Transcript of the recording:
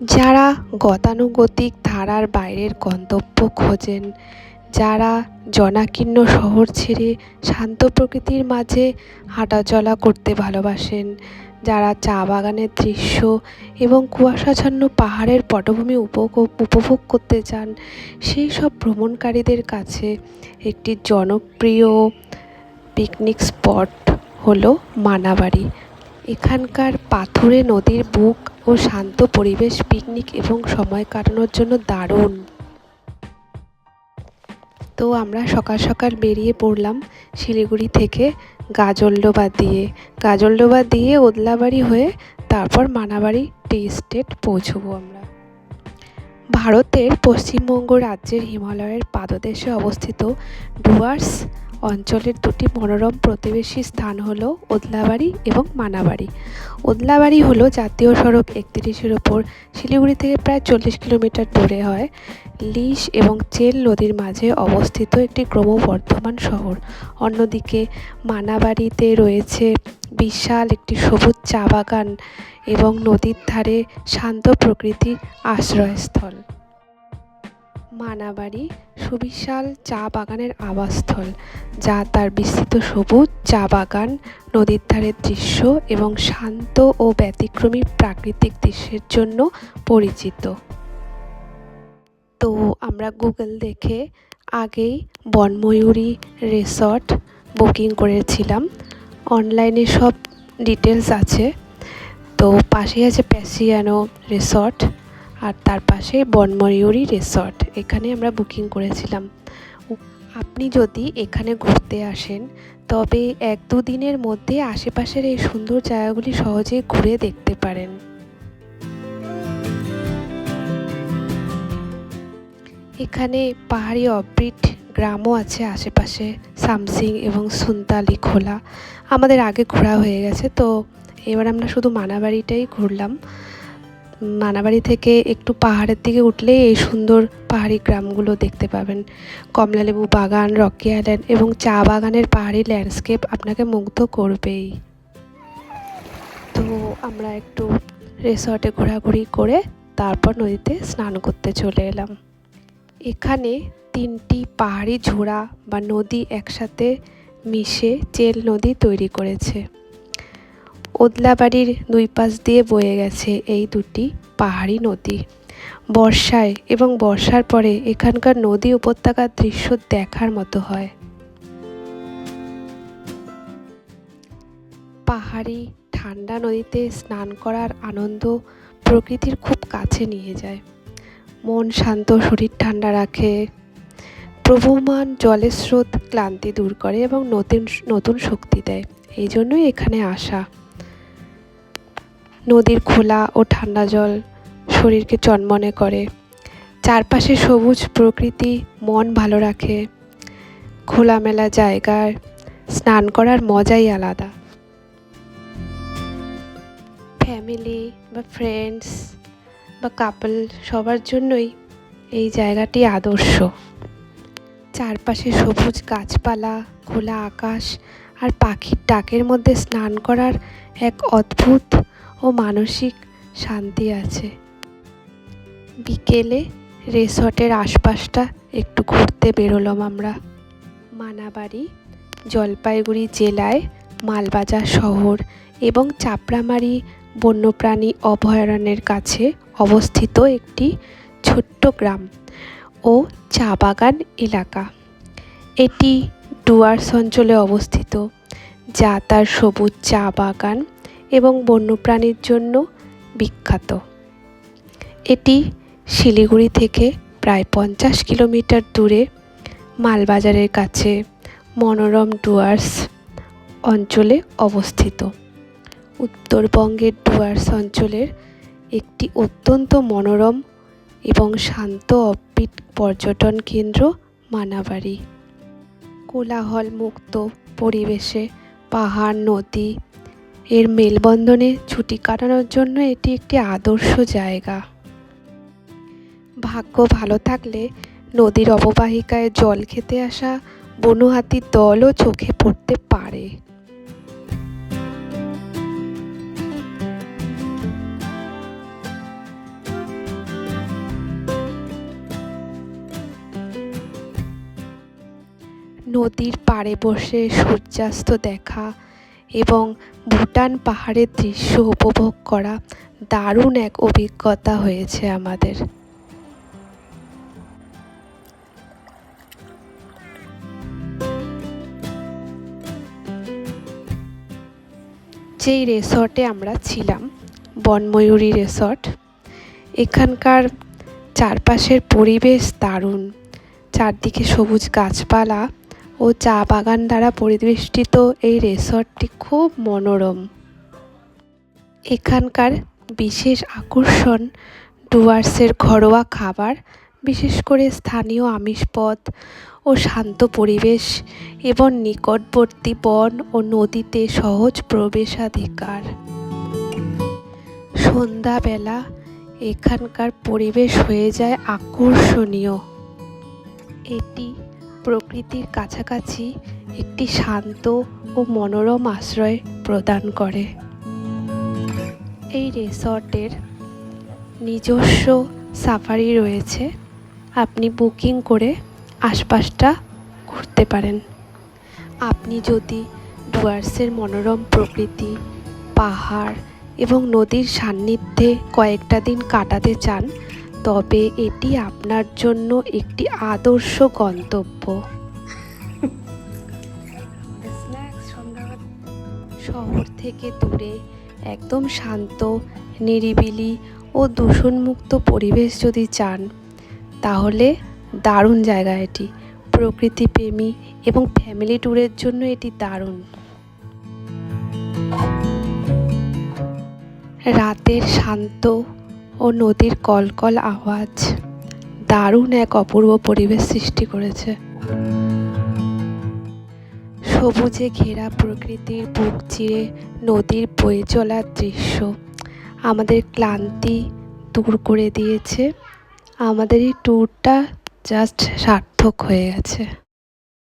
যারা গতানুগতিক ধারার বাইরের গন্তব্য খোঁজেন, যারা জনাকীর্ণ শহর ছেড়ে শান্ত প্রকৃতির মাঝে হাঁটাচলা করতে ভালোবাসেন, যারা চা বাগানের দৃশ্য এবং কুয়াশাচ্ছন্ন পাহাড়ের পটভূমি উপভোগ করতে চান, সেই সব ভ্রমণকারীদের কাছে একটি জনপ্রিয় পিকনিক স্পট হলো মানাবাড়ি। এখানকার পাথুরে নদীর বুক ও শান্ত পরিবেশ পিকনিক এবং সময় কাটানোর জন্য দারুণ। তো আমরা সকাল সকাল বেরিয়ে পড়লাম শিলিগুড়ি থেকে গাজলডোবা দিয়ে ওদলাবাড়ি হয়ে তারপর মানাবাড়ি টি এস্টেট পৌঁছবো আমরা। ভারতের পশ্চিমবঙ্গ রাজ্যের হিমালয়ের পাদদেশে অবস্থিত ডুয়ার্স অঞ্চলের দুটি মনোরম প্রতিবেশী স্থান হলো ওদলাবাড়ি এবং মানাবাড়ি। ওদলাবাড়ি হলো জাতীয় সড়ক ৩১-এর ওপর শিলিগুড়ি থেকে প্রায় ৪০ কিলোমিটার দূরে হয় লিস এবং চেল নদীর মাঝে অবস্থিত একটি ক্রমবর্ধমান শহর। অন্যদিকে মানাবাড়িতে রয়েছে বিশাল একটি সবুজ চা বাগান এবং নদীর ধারে শান্ত প্রকৃতির আশ্রয়স্থল। মানাবাড়ি সুবিশাল চা বাগানের আবাসস্থল, যা তার বিস্তৃত সবুজ চা বাগান, নদীর ধারের দৃশ্য এবং শান্ত ও ব্যতিক্রমী প্রাকৃতিক দৃশ্যের জন্য পরিচিত। তো আমরা গুগল দেখে আগেই বনময়ূরী রিসর্ট বুকিং করেছিলাম। অনলাইনে সব ডিটেলস আছে। তো পাশেই আছে প্যাসিয়ানো রিসর্ট আর তার পাশে বনময়ূরী রিসর্ট, এখানে আমরা বুকিং করেছিলাম। আপনি যদি এখানে ঘুরতে আসেন তবে ১-২ দিনের মধ্যে আশেপাশের এই সুন্দর জায়গাগুলি সহজেই ঘুরে দেখতে পারেন। এখানে পাহাড়ি অফবিট গ্রামও আছে আশেপাশে, সামসিং এবং সুনতালি খোলা। আমাদের আগে ঘোরা হয়ে গেছে, তো এবার আমরা শুধু মানাবাড়িটাই ঘুরলাম। মানাবাড়ি থেকে একটু পাহাড়ের দিকে উঠলে এই সুন্দর পাহাড়ি গ্রামগুলো দেখতে পাবেন। কমলালেবু বাগান, রকি আইল্যান্ড এবং চা বাগানের পাহাড়ি ল্যান্ডস্কেপ আপনাকে মুগ্ধ করবেই। তো আমরা একটু রিসর্টে ঘোরাঘুরি করে তারপর নদীতে স্নান করতে চলে এলাম। এখানে ৩টি পাহাড়ি ঝোড়া বা নদী একসাথে মিশে চেল নদী তৈরি করেছে। ওদলাবাড়ির ২ পাশ দিয়ে বয়ে গেছে এই দুটি পাহাড়ি নদী। বর্ষায় এবং বর্ষার পরে এখানকার নদী উপত্যকার দৃশ্য দেখার মতো হয়। পাহাড়ি ঠান্ডা নদীতে স্নান করার আনন্দ প্রকৃতির খুব কাছে নিয়ে যায়। মন শান্ত, শরীর ঠান্ডা রাখে। প্রবহমান জলের স্রোত ক্লান্তি দূর করে এবং নতুন শক্তি দেয়। এই জন্যই এখানে আসা। নদীর খোলা ও ঠান্ডা জল শরীরকে চনমনে করে। চারপাশে সবুজ প্রকৃতি মন ভালো রাখে। খোলামেলা জায়গায় স্নান করার মজাই আলাদা। ফ্যামিলি বা ফ্রেন্ডস বা কাপল সবার জন্যই এই জায়গাটি আদর্শ। চারপাশে সবুজ গাছপালা, খোলা আকাশ আর পাখির ডাকের মধ্যে স্নান করার এক অদ্ভুত ও মানসিক শান্তি আছে। বিকেলে রিসর্টের আশপাশটা একটু ঘুরতে বেরোলাম আমরা। মানাবাড়ি জলপাইগুড়ি জেলায় মালবাজার শহর এবং চাপড়ামারি বন্যপ্রাণী অভয়ারণ্যের কাছে অবস্থিত একটি ছোট্ট গ্রাম ও চা বাগান এলাকা। এটি ডুয়ার্স অঞ্চলে অবস্থিত, যা তার সবুজ চা বাগান এবং বন্যপ্রাণীর জন্য বিখ্যাত। এটি শিলিগুড়ি থেকে প্রায় ৫০ কিলোমিটার দূরে মালবাজারের কাছে মনোরম ডুয়ার্স অঞ্চলে অবস্থিত। উত্তরবঙ্গের ডুয়ার্স অঞ্চলের একটি অত্যন্ত মনোরম এবং শান্ত অফবিট পর্যটন কেন্দ্র মানাবাড়ি। কোলাহল মুক্ত পরিবেশে পাহাড়, নদী এর মেলবন্ধনে ছুটি কাটানোর জন্য এটি একটি আদর্শ জায়গা। ভাগ্য ভালো থাকলে নদীর অববাহিকায় জল খেতে আসা বনহাতির দলও চোখে পড়তে পারে। নদীর পাড়ে বসে সূর্যাস্ত দেখা এবং ভুটান পাহাড়ের দৃশ্য উপভোগ করা দারুণ এক অভিজ্ঞতা হয়েছে আমাদের। যেই রিসর্টে আমরা ছিলাম, বনময়ূরী রিসর্ট, এখানকার চারপাশের পরিবেশ দারুণ। চারদিকে সবুজ গাছপালা ও চা বাগান দ্বারা পরিবেষ্টিত এই রিসর্টটি খুব মনোরম। এখানকার বিশেষ আকর্ষণ ডুয়ার্সের ঘরোয়া খাবার, বিশেষ করে স্থানীয় আমিষ পদ ও শান্ত পরিবেশ এবং নিকটবর্তী বন ও নদীতে সহজ প্রবেশাধিকার। সন্ধ্যাবেলা এখানকার পরিবেশ হয়ে যায় আকর্ষণীয়। এটি প্রকৃতির কাছাকাছি একটি শান্ত ও মনোরম আশ্রয় প্রদান করে। এই রিসর্টের নিজস্ব সাফারি রয়েছে, আপনি বুকিং করে আশপাশটা ঘুরতে পারেন। আপনি যদি ডুয়ার্সের মনোরম প্রকৃতি, পাহাড় এবং নদীর সান্নিধ্যে কয়েকটা দিন কাটাতে চান, তবে এটি আপনার জন্য একটি আদর্শ গন্তব্য। শহর থেকে দূরে একদম শান্ত, নিরিবিলি ও দূষণমুক্ত পরিবেশ যদি চান, তাহলে দারুণ জায়গা এটি। প্রকৃতিপ্রেমী এবং ফ্যামিলি ট্যুরের জন্য এটি দারুণ। রাতের শান্ত ও নদীর কলকল আওয়াজ দারুণ এক অপূর্ব পরিবেশ সৃষ্টি করেছে। সবুজে ঘেরা প্রকৃতির বুক চিরে নদীর বয়ে চলার দৃশ্য আমাদের ক্লান্তি দূর করে দিয়েছে। আমাদের এই ট্যুরটা জাস্ট সার্থক হয়ে গেছে।